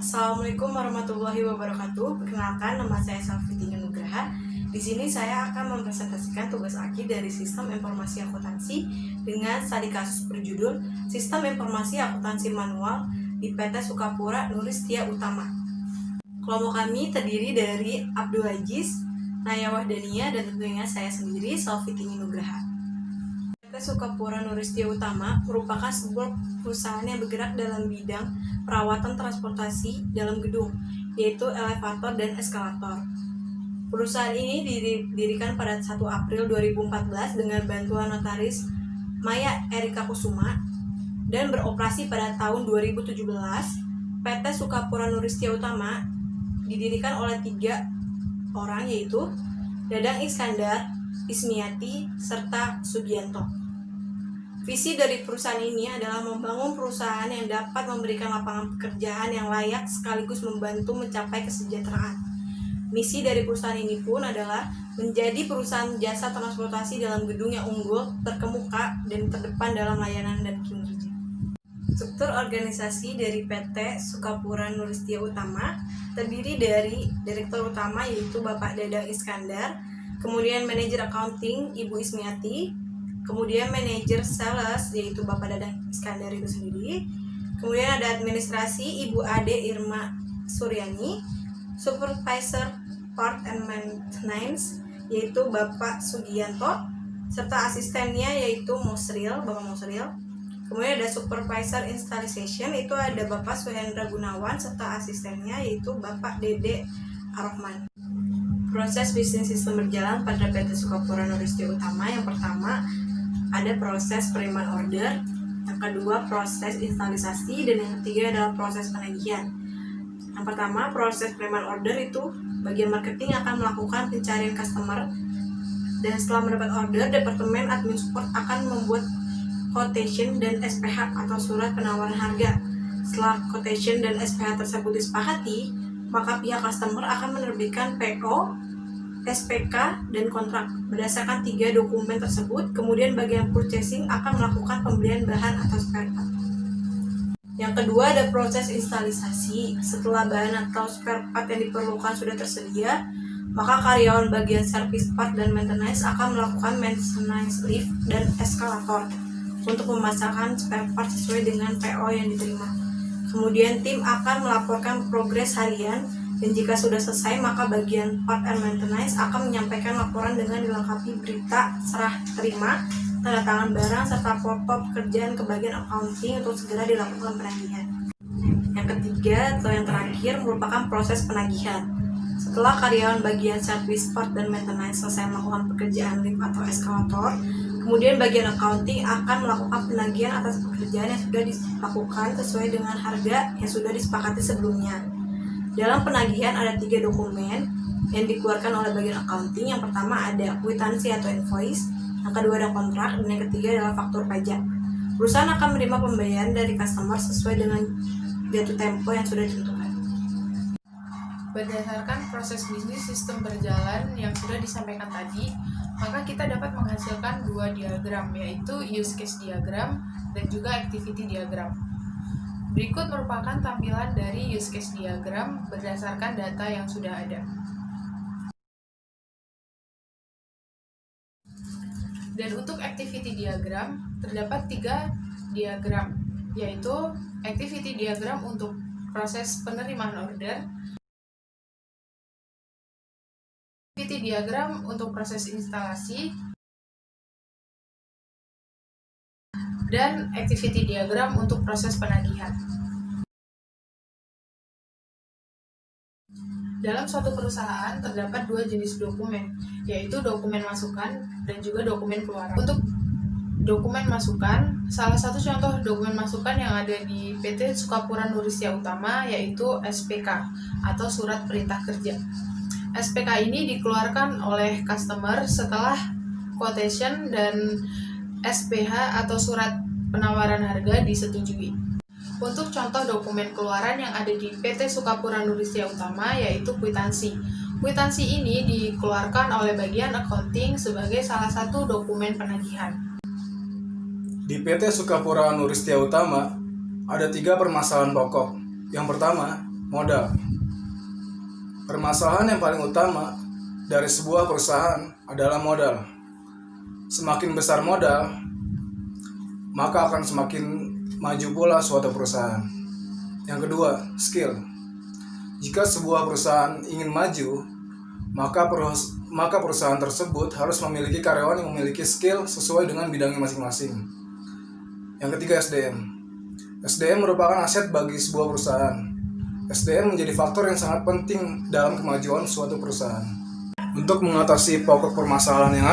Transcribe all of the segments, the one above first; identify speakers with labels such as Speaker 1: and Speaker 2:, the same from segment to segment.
Speaker 1: Assalamualaikum warahmatullahi wabarakatuh. Perkenalkan, nama saya Salvitri Nugraha. Di sini saya akan mempresentasikan tugas akhir dari Sistem Informasi Akuntansi dengan studi kasus berjudul Sistem Informasi Akuntansi Manual di PT Sukapura Nuristia Utama. Kelompok kami terdiri dari Abdul Aziz, Naya Wahdania, dan tentunya saya sendiri, Salvitri Nugraha. PT Sukapura Nuristia Utama merupakan sebuah perusahaan yang bergerak dalam bidang perawatan transportasi dalam gedung, yaitu elevator dan eskalator. Perusahaan ini didirikan pada 1 April 2014 dengan bantuan notaris Maya Erika Kusuma dan beroperasi pada tahun 2017. PT Sukapura Nuristia Utama didirikan oleh 3 orang, yaitu Dadang Iskandar, Ismiati, serta Sugianto. Visi dari perusahaan ini adalah membangun perusahaan yang dapat memberikan lapangan pekerjaan yang layak sekaligus membantu mencapai kesejahteraan. Misi dari perusahaan ini pun adalah menjadi perusahaan jasa transportasi dalam gedung yang unggul, terkemuka, dan terdepan dalam layanan dan kinerja. Struktur organisasi dari PT Sukapura Nuristia Utama terdiri dari Direktur Utama yaitu Bapak Dadang Iskandar, kemudian Manajer Accounting Ibu Ismiati, kemudian manajer sales yaitu Bapak Dadang Iskandar itu sendiri, kemudian ada administrasi Ibu Ade Irma Suryani, supervisor part and maintenance yaitu Bapak Sugianto, serta asistennya yaitu Bapak Musril. Kemudian ada supervisor installation itu ada Bapak Suhendra Gunawan, serta asistennya yaitu Bapak Dede Arrohman. Proses bisnis sistem berjalan pada PT Sukapura Nuristia Utama. Yang pertama ada proses penerimaan order, yang kedua proses instalisasi, dan yang ketiga adalah proses penagihan. Yang pertama, proses penerimaan order itu bagian marketing akan melakukan pencarian customer, dan setelah mendapat order, Departemen Admin Support akan membuat quotation dan SPH atau surat penawaran harga. Setelah quotation dan SPH tersebut disepakati, maka pihak customer akan menerbitkan PO, SPK, dan kontrak. Berdasarkan 3 dokumen tersebut, kemudian bagian purchasing akan melakukan pembelian bahan atau spare part. Yang kedua ada proses instalisasi. Setelah bahan atau spare part yang diperlukan sudah tersedia, maka karyawan bagian service part dan maintenance akan melakukan maintenance lift dan eskalator untuk memasangkan spare part sesuai dengan PO yang diterima. Kemudian tim akan melaporkan progres harian, dan jika sudah selesai maka bagian part and maintenance akan menyampaikan laporan dengan dilengkapi berita serah terima, tanda tangan barang, serta foto pekerjaan ke bagian accounting untuk segera dilakukan penagihan. Yang ketiga atau yang terakhir merupakan proses penagihan. Setelah karyawan bagian service part dan maintenance selesai melakukan pekerjaan lift atau eskalator, kemudian bagian accounting akan melakukan penagihan atas pekerjaan yang sudah dilakukan sesuai dengan harga yang sudah disepakati sebelumnya. Dalam penagihan ada 3 dokumen yang dikeluarkan oleh bagian accounting. Yang pertama ada kwitansi atau invoice, yang kedua ada kontrak, dan yang ketiga adalah faktur pajak. Perusahaan akan menerima pembayaran dari customer sesuai dengan jatuh tempo yang sudah ditentukan.
Speaker 2: Berdasarkan proses bisnis sistem berjalan yang sudah disampaikan tadi, maka kita dapat menghasilkan 2 diagram, yaitu use case diagram dan juga activity diagram. Berikut merupakan tampilan dari use case diagram berdasarkan data yang sudah ada. Dan untuk activity diagram, terdapat 3 diagram, yaitu activity diagram untuk proses penerimaan order, activity diagram untuk proses instalasi, dan activity diagram untuk proses penagihan. Dalam suatu perusahaan terdapat 2 jenis dokumen, yaitu dokumen masukan dan juga dokumen keluaran. Untuk dokumen masukan, salah satu contoh dokumen masukan yang ada di PT Sukapura Nuristia Utama yaitu SPK atau Surat Perintah Kerja. SPK ini dikeluarkan oleh customer setelah quotation dan SPH atau surat penawaran harga disetujui. Untuk contoh dokumen keluaran yang ada di PT Sukapura Nuristia Utama yaitu kwitansi. Kwitansi ini dikeluarkan oleh bagian accounting sebagai salah satu dokumen penagihan.
Speaker 3: Di PT Sukapura Nuristia Utama ada 3 permasalahan pokok. Yang pertama,
Speaker 4: Modal. Permasalahan yang paling utama dari sebuah perusahaan adalah modal. Semakin besar modal, maka akan semakin maju pula suatu perusahaan. Yang kedua, skill. Jika sebuah perusahaan ingin maju, maka perusahaan tersebut harus memiliki karyawan yang memiliki skill sesuai dengan bidangnya masing-masing. Yang ketiga, SDM. SDM merupakan aset bagi sebuah perusahaan. SDM menjadi faktor yang sangat penting dalam kemajuan suatu perusahaan. Untuk mengatasi pokok permasalahan yang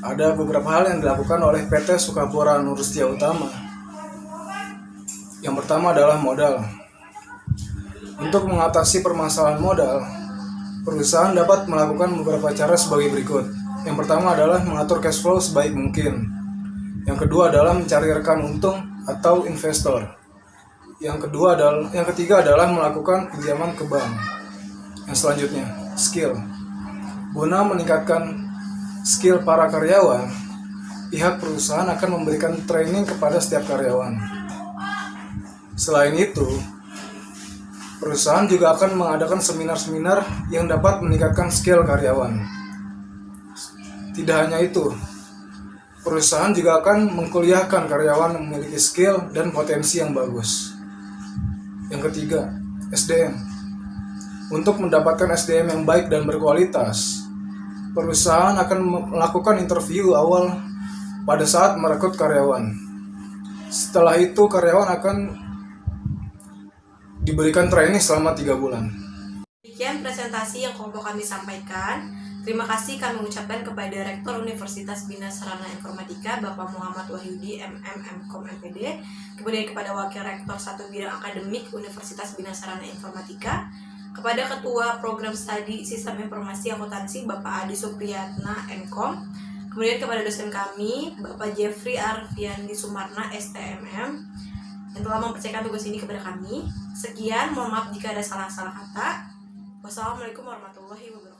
Speaker 4: ada beberapa hal yang dilakukan oleh PT Sukapura Nursetia Utama. Yang pertama adalah modal. Untuk mengatasi permasalahan modal, perusahaan dapat melakukan beberapa cara sebagai berikut. Yang pertama adalah mengatur cash flow sebaik mungkin. Yang kedua adalah mencari rekan untung atau investor. Yang ketiga adalah melakukan pinjaman ke bank. Yang selanjutnya, skill. Guna meningkatkan skill para karyawan, pihak perusahaan akan memberikan training kepada setiap karyawan. Selain itu, perusahaan juga akan mengadakan seminar-seminar yang dapat meningkatkan skill karyawan. Tidak hanya itu, perusahaan juga akan mengkuliahkan karyawan yang memiliki skill dan potensi yang bagus. Yang ketiga, SDM. Untuk mendapatkan SDM yang baik dan berkualitas, perusahaan akan melakukan interview awal pada saat merekrut karyawan. Setelah itu, karyawan akan diberikan training selama 3 bulan.
Speaker 1: Demikian presentasi yang kelompok kami sampaikan. Terima kasih kami ucapkan kepada Rektor Universitas Bina Sarana Informatika Bapak Muhammad Wahyudi MM MKom MPD, kemudian kepada Wakil Rektor 1 Bidang Akademik Universitas Bina Sarana Informatika, kepada Ketua Program Studi Sistem Informasi Akuntansi Bapak Adi Supriyatna MKom, kemudian kepada dosen kami Bapak Jeffrey Arfiandi Sumarna STMM yang telah mempercayakan tugas ini kepada kami. Sekian, mohon maaf jika ada salah-salah kata. Wassalamualaikum warahmatullahi wabarakatuh.